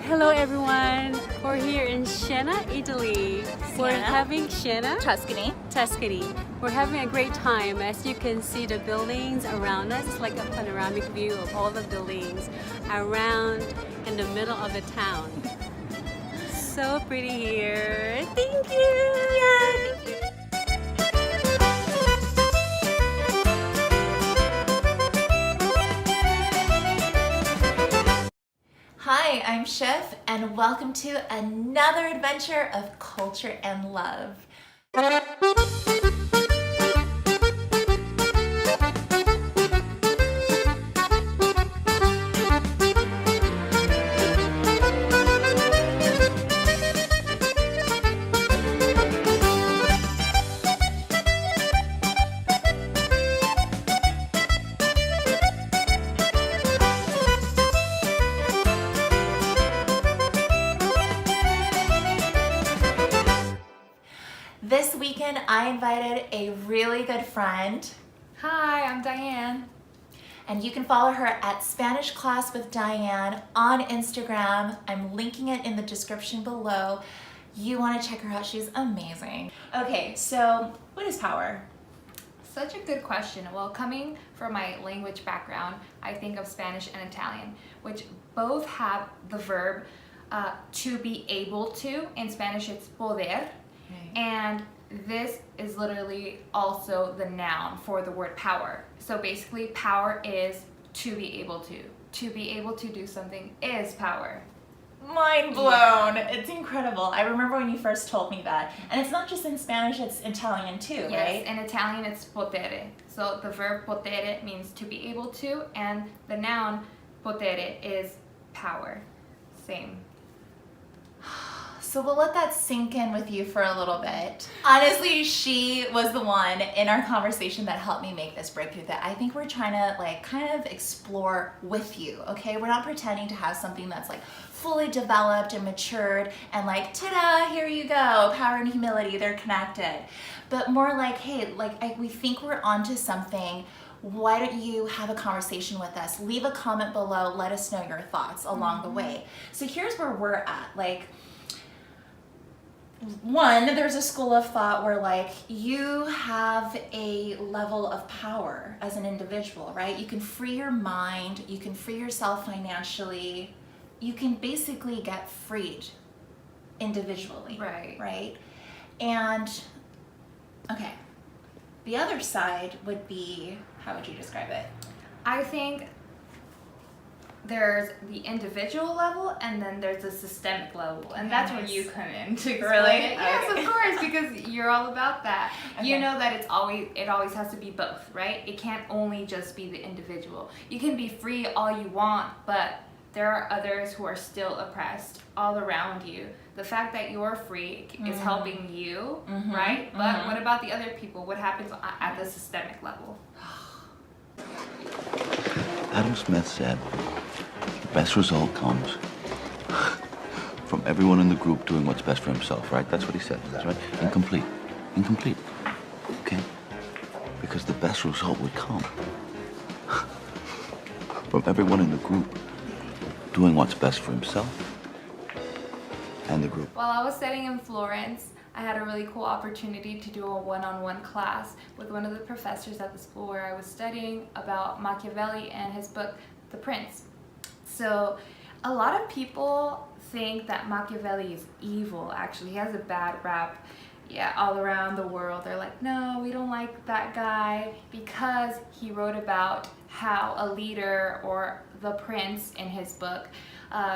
Hello everyone, we're here in Siena, Italy. We're having Siena, Tuscany. We're having a great time. As you can see the buildings around us, it's like a panoramic view of all the buildings around in the middle of the town. So pretty here. Thank you! Yay! Thank you. Hi, I'm Chef, and welcome to another adventure of culture and love. This weekend, I invited a really good friend. Hi, I'm Diane. And you can follow her at Spanish Class with Diane on Instagram. I'm linking it in the description below. You want to check her out. She's amazing. Okay, so what is power? Such a good question. Well, coming from my language background, I think of Spanish and Italian, which both have the verb to be able to. In Spanish, it's poder. And this is literally also the noun for the word power. So basically, power is to be able to. To be able to do something is power. Mind blown. Yeah. It's incredible. I remember when you first told me that. And it's not just in Spanish, it's Italian too, yes, right? In Italian, it's potere. So the verb potere means to be able to, and the noun potere is power. Same. So we'll let that sink in with you for a little bit. Honestly, she was the one in our conversation that helped me make this breakthrough that I think we're trying to kind of explore with you, okay? We're not pretending to have something that's fully developed and matured and ta-da, here you go, power and humility, they're connected. But more hey, we think we're onto something. Why don't you have a conversation with us? Leave a comment below, let us know your thoughts along the way. So here's where we're at, one, there's a school of thought where you have a level of power as an individual, right? You can free your mind, you can free yourself financially, you can basically get freed individually, right? And, okay, the other side would be, how would you describe it? I think there's the individual level and then there's the systemic level, and that's where you come in to explain it. Yes, of course, because you're all about that. Okay. You know that it always has to be both, right? It can't only just be the individual. You can be free all you want, but there are others who are still oppressed all around you. The fact that you're free is helping you, right? But what about the other people? What happens at the systemic level? Adam Smith said, the best result comes from everyone in the group doing what's best for himself, right? That's what he said, that's right? Incomplete. Okay? Because the best result would come from everyone in the group doing what's best for himself and the group. While I was studying in Florence, I had a really cool opportunity to do a one-on-one class with one of the professors at the school where I was studying about Machiavelli and his book, The Prince. So a lot of people think that Machiavelli is evil, actually. He has a bad rap, all around the world. They're like, no, we don't like that guy because he wrote about how a leader or the prince in his book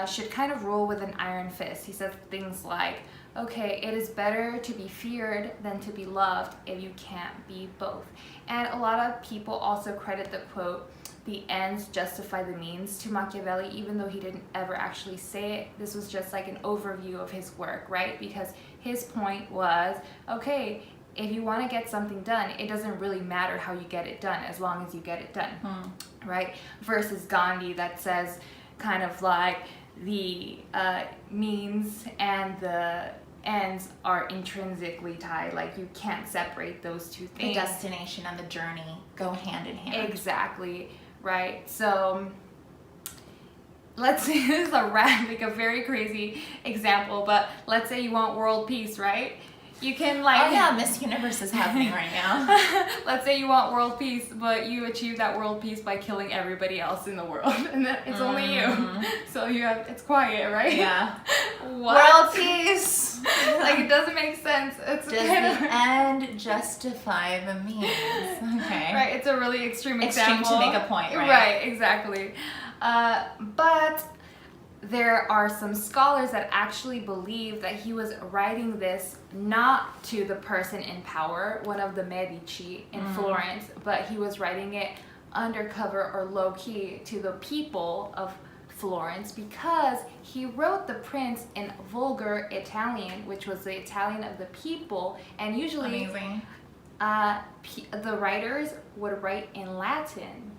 should kind of rule with an iron fist. He says things like, okay, it is better to be feared than to be loved if you can't be both. And a lot of people also credit the quote, the ends justify the means, to Machiavelli, even though he didn't ever actually say it. This was just an overview of his work, right? Because his point was, okay, if you want to get something done, it doesn't really matter how you get it done as long as you get it done, right? Versus Gandhi that says kind of the means and the ends are intrinsically tied. You can't separate those two things. The destination and the journey go hand in hand. Exactly, right? So let's say this is a very crazy example, but let's say you want world peace, right? You can like... Oh yeah, Miss Universe is happening right now. Let's say you want world peace, but you achieve that world peace by killing everybody else in the world, and then it's only you. So it's quiet, right? Yeah. What? World peace! Like, it doesn't make sense. It's Does the end justify the means? Okay. Right, it's a really extreme example. Extreme to make a point, right? Right, exactly. But there are some scholars that actually believe that he was writing this not to the person in power, one of the Medici in Florence, but he was writing it undercover or low-key to the people of Florence, because he wrote the Prince in vulgar Italian, which was the Italian of the people, and usually Amazing. The writers would write in Latin,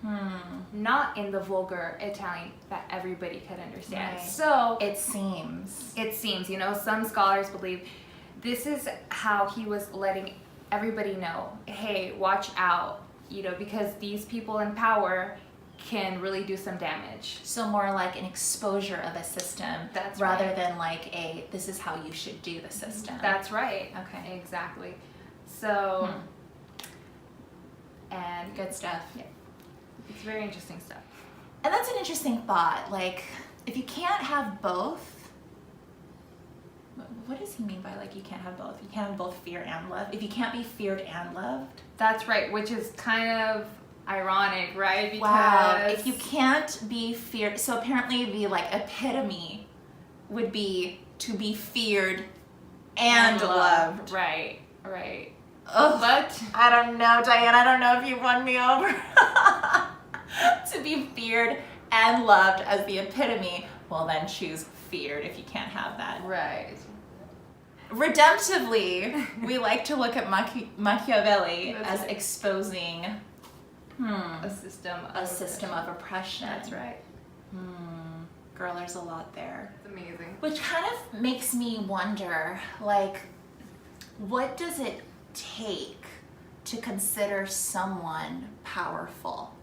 not in the vulgar Italian that everybody could understand. Right. So It seems, some scholars believe this is how he was letting everybody know, hey, watch out, because these people in power can really do some damage. so more like an exposure of a system That's rather right. than like this is how you should do the system. That's right. Okay. Exactly. So, and Good stuff. yeah, it's very interesting stuff. And that's an interesting thought. Like, if you can't have both, what does he mean by like you can't have both? You can't have both fear and love. If you can't be feared and loved. That's right, which is kind of ironic, right? Because Wow. If you can't be feared, so apparently the like epitome would be to be feared and loved. Right, right. Ugh. But I don't know, Diane. I don't know if you won me over. To be feared and loved as the epitome, well then choose feared if you can't have that. right. Redemptively, we like to look at Machiavelli That's as right. exposing A system a system of oppression. That's right. Girl, there's a lot there. It's amazing. Which kind of makes me wonder, like, what does it take to consider someone powerful,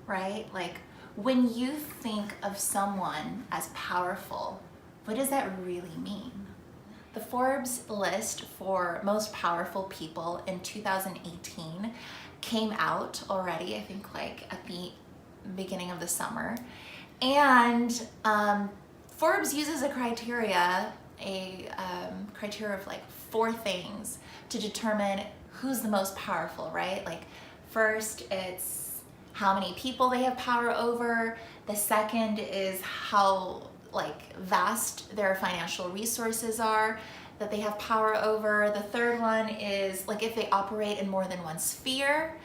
right? Like, when you think of someone as powerful, what does that really mean? The Forbes list for most powerful people in 2018 came out already, I think like at the beginning of the summer. And Forbes uses a criteria of like 4 things to determine who's the most powerful, right? Like, first it's how many people they have power over. The second is how like vast their financial resources are that they have power over. The third one is like if they operate in more than one sphere.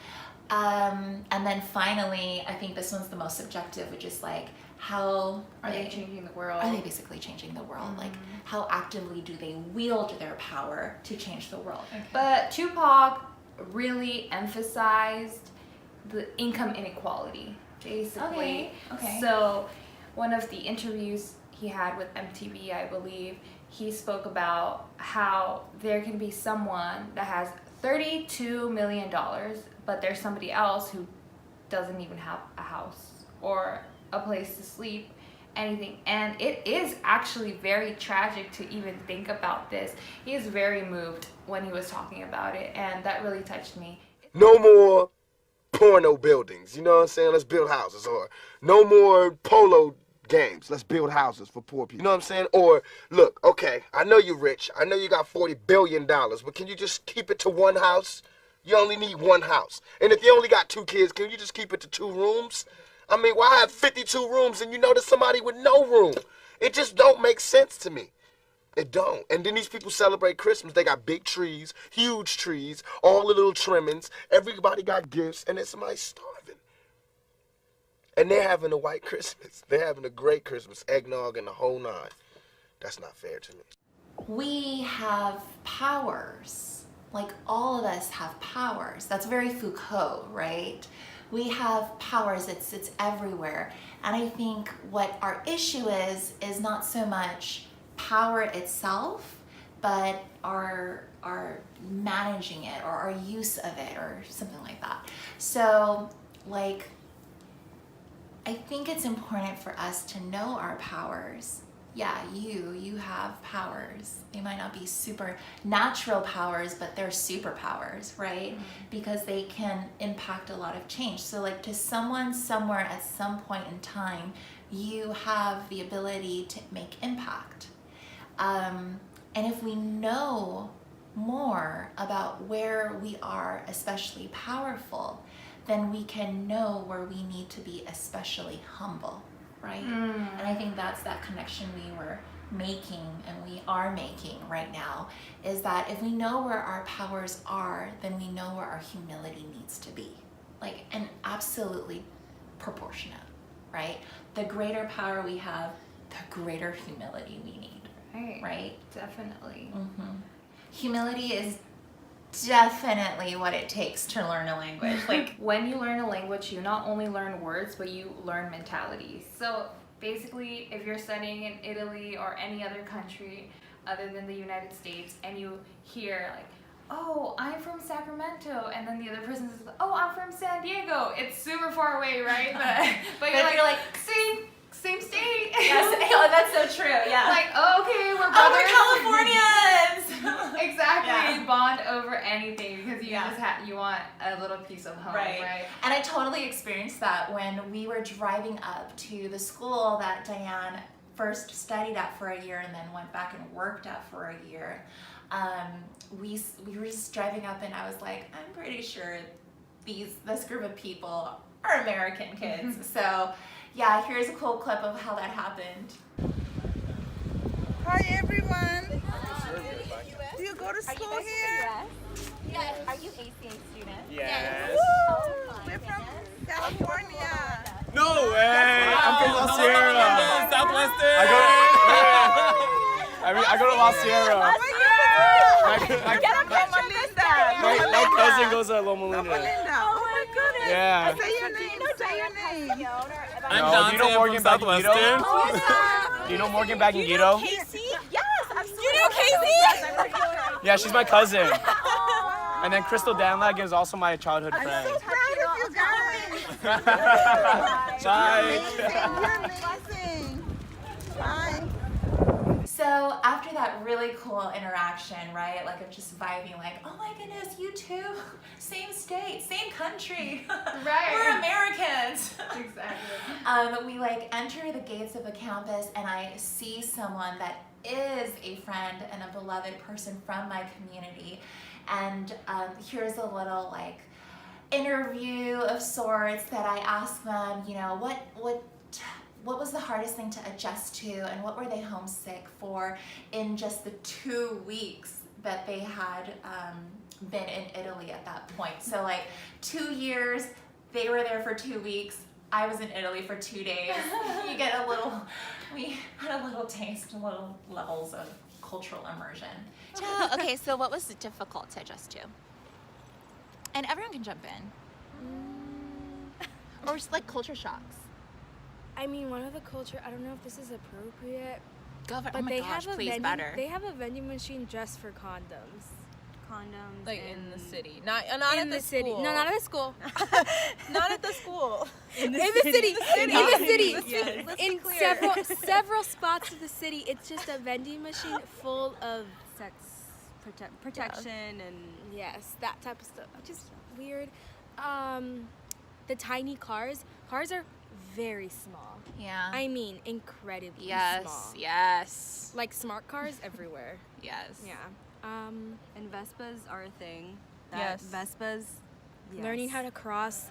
And then finally, I think this one's the most subjective, which is like how Are they changing the world? Are they basically changing the world? Like, how actively do they wield their power to change the world? But Tupac really emphasized the income inequality, basically. Okay. So one of the interviews he had with MTV, I believe, he spoke about how there can be someone that has $32 million, but there's somebody else who doesn't even have a house or a place to sleep, anything. And it is actually very tragic to even think about this. He is very moved when he was talking about it, and that really touched me. No more porno buildings, you know what I'm saying? Let's build houses. Or no more polo games. Let's build houses for poor people. You know what I'm saying? Or, look, okay, I know you're rich. I know you got $40 billion, but can you just keep it to one house? You only need one house. And if you only got 2 kids, can you just keep it to 2 rooms? I mean, why have 52 rooms and you know there's somebody with no room? It just don't make sense to me. It don't. And then these people celebrate Christmas. They got big trees, huge trees, all the little trimmings. Everybody got gifts, and then somebody's starving. And they're having a white Christmas. They're having a great Christmas, eggnog and the whole 9. That's not fair to me. We have powers. Like, all of us have powers. That's very Foucault, right? We have powers. It's everywhere. And I think what our issue is not so much power itself, but our managing it or our use of it or something like that. So, like, I think it's important for us to know our powers. Yeah, you have powers. They might not be supernatural powers, but they're superpowers, right? Because they can impact a lot of change. So like to someone somewhere at some point in time, you have the ability to make impact. And if we know more about where we are especially powerful, then we can know where we need to be especially humble, right? And I think that's that connection we were making and we are making right now, is that if we know where our powers are, then we know where our humility needs to be. Like, and absolutely proportionate, right? The greater power we have, the greater humility we need, right? Definitely. Humility is definitely what it takes to learn a language. Like, When you learn a language, you not only learn words, but you learn mentalities. So basically, if you're studying in Italy or any other country other than the United States, and you hear like, oh, I'm from Sacramento, and then the other person says, oh, I'm from San Diego. It's super far away, right? But you're like, same state. yes, oh, that's so true, yeah. Like, oh, okay, we're brothers. Oh, we're Californians! Exactly. Yeah. Bond over anything because you you want a little piece of home, right? And I totally experienced that when we were driving up to the school that Diane first studied at for a year and then went back and worked at for a year. We were just driving up and I was like, I'm pretty sure this group of people are American kids. So yeah, here's a cool clip of how that happened. Hi everyone. Do you go to school here? Yes. Are you ACA students? Yes. We're from California. No way! I'm from La Sierra. Southwestern. I go to La Sierra. My cousin goes to Loma Linda. Oh my goodness. Yeah. Say your name. Say your name. I'm Dante. Do you know Morgan Southwestern? Do you know Morgan Bagangito? Casey? Yes, absolutely. You know Casey? Yeah, she's my cousin. And then Crystal Danlag is also my childhood friend. I'm so proud of you guys. Bye. You're amazing. Bye. So after that really cool interaction, right, like of just vibing, like, oh my goodness, you too, same state, same country, Right. we're Americans. Exactly. We like enter the gates of a campus and I see someone that is a friend and a beloved person from my community, and here's a little like interview of sorts that I ask them, you know, what was the hardest thing to adjust to and what were they homesick for in just the 2 weeks that they had been in Italy at that point. So like 2 years, they were there for 2 weeks, I was in Italy for 2 days. We had a little taste, little levels of cultural immersion. Okay, so what was difficult to adjust to? And everyone can jump in. Or just like culture shocks. I mean, one of the culture, I don't know if this is appropriate, Go for, but oh my they gosh, have a please, vending, better. they have a vending machine just for condoms. Condoms. Like in the city, not in at the the city. school. No, not at the school. Not at the school. In the city. In the city. Yes. Let's be In clear. several spots of the city, it's just a vending machine full of sex protection and yes, that type of stuff. Which is weird. The tiny cars are very small. Yeah. I mean, incredibly yes, small. yes. Like smart cars everywhere. Yes. Yeah. And Vespas are a thing. Yes. Vespas. Yes. Learning how to cross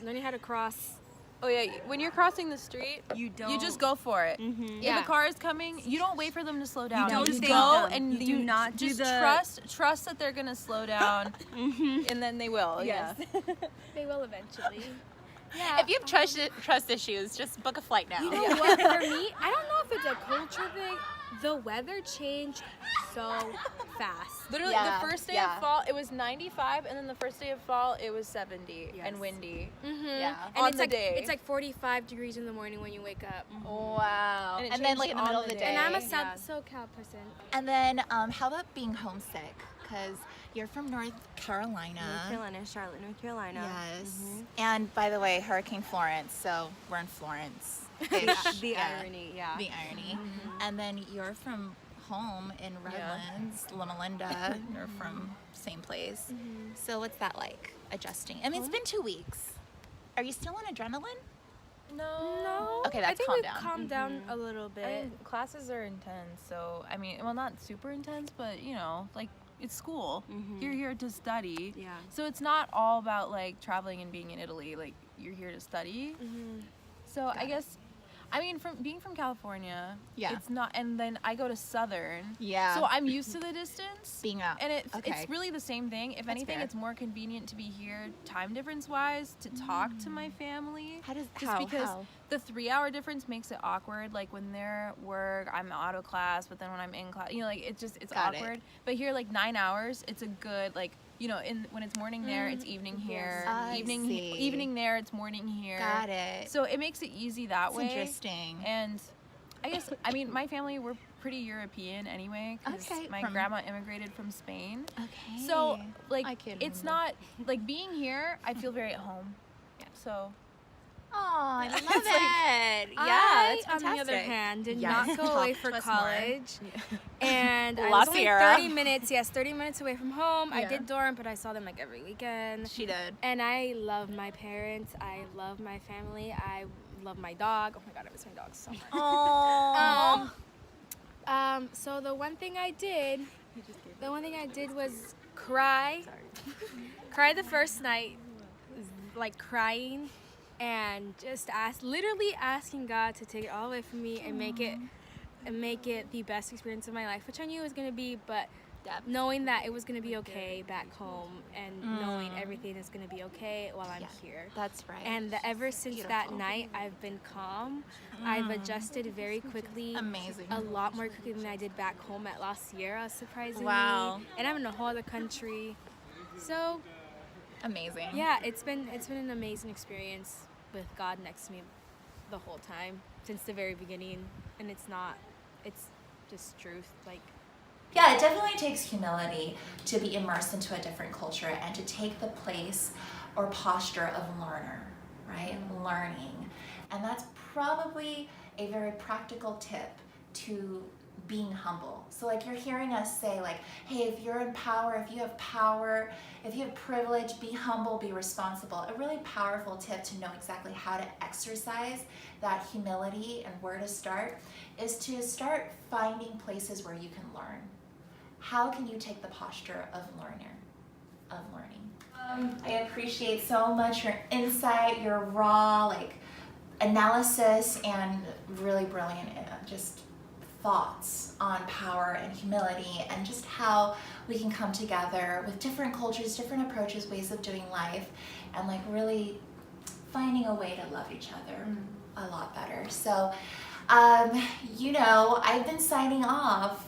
learning how to cross. Oh yeah, when you're crossing the street, You don't. you just go for it. Mhm. Yeah. If a car is coming, you don't wait for them to slow down. don't just stay go with them. and You do not do just the- trust that they're gonna slow down, and then they will. Yes. Yeah. They will eventually. If you have trust issues, just book a flight now. You know what? For me, I don't know if it's a culture thing. The weather changed so fast. Literally, Yeah, the first day yeah. of fall, it was 95, and then the first day of fall, it was 70 Yes. and windy. Mm-hmm. Yeah. And On it's the like day. it's like 45 degrees in the morning when you wake up. Wow. And it And then changed like in the on middle of the the day. day. And I'm a Yeah. SoCal person. And then how about being homesick? because you're from North Carolina. North Carolina, Charlotte, North Carolina. Yes. And by the way, Hurricane Florence, so we're in Florence. The irony, yeah. The irony. And then you're from home in Redlands, Loma Linda. You're from same place. So what's that like, adjusting? I mean, it's been 2 weeks. Are you still on adrenaline? No. Okay, that's I think calm we've down. calmed down a little bit. I mean, classes are intense, so I mean, well, not super intense, but you know, like it's school. You're here to study. Yeah. So it's not all about like traveling and being in Italy. Like you're here to study. So I guess, I mean, from being from California, it's not, and then I go to Southern. Yeah. So I'm used to the distance. Being out. And it's really the same thing. If anything, fair. it's more convenient to be here, time difference wise, to talk to my family. Because the 3-hour difference makes it awkward. Like when they're at work, I'm out of class, but then when I'm in class, you know, like it's awkward. But here, like 9 hours, it's a good, like, you know, when it's morning there, it's evening here. Evening there, it's morning here. Got it. So it makes it easy that way. Interesting. And I guess, I mean, my family, we're pretty European anyway, because my grandma immigrated from Spain. Okay. So, like, it's not, like, being here, I feel very at home. So. Oh, I love It's it. I, That's on fantastic. the other hand, did Yes. not go away for Trust more. college. And I La was only Sierra. 30 minutes away from home. I did dorm, but I saw them like every weekend. She did. And I love my parents. I love my family. I love my dog. Oh my God, I miss my dog so much. Aww. So the one thing I did was cry. Cry the first night, like crying, and just literally asking God to take it all away from me and make it the best experience of my life, which I knew it was gonna be, but knowing that it was gonna be okay back home and knowing everything is gonna be okay while I'm here. That's right. And ever since that night, I've been calm. I've adjusted very quickly. Amazing. A lot more quickly than I did back home at La Sierra, surprisingly. Wow. And I'm in a whole other country. So amazing. yeah, it's been an amazing experience with God next to me the whole time since the very beginning. And it's just truth. Like, Yeah, it definitely takes humility to be immersed into a different culture and to take the place or posture of learner, right? Learning. And that's probably a very practical tip to being humble. So like you're hearing us say like, hey, if you're in power, if you have privilege, be humble, be responsible. A really powerful tip to know exactly how to exercise that humility and where to start is to start finding places where you can learn. How can you take the posture of learning? I appreciate so much your insight, your raw like analysis, and really brilliant just thoughts on power and humility, and just how we can come together with different cultures, different approaches, ways of doing life, and like really finding a way to love each other a lot better. So, you know, I've been signing off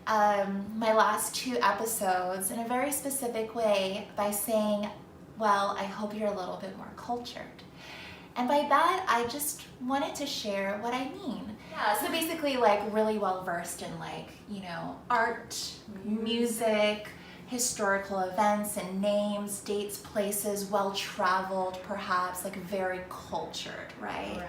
my last 2 episodes in a very specific way by saying, well, I hope you're a little bit more cultured. And by that, I just wanted to share what I mean. Yeah, so basically like really well versed in like, you know, art, music, historical events and names, dates, places, well-traveled perhaps, like very cultured, right?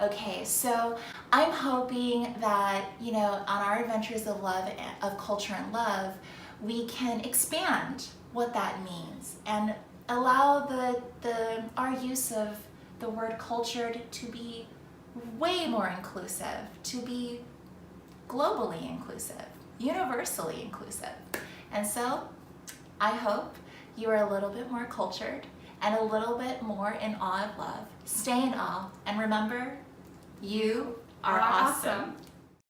Okay, so I'm hoping that, you know, on our adventures of love, of culture and love, we can expand what that means and allow our use of the word cultured to be way more inclusive, to be globally inclusive, universally inclusive. And so I hope you are a little bit more cultured and a little bit more in awe of love. Stay in awe, and remember, you are awesome.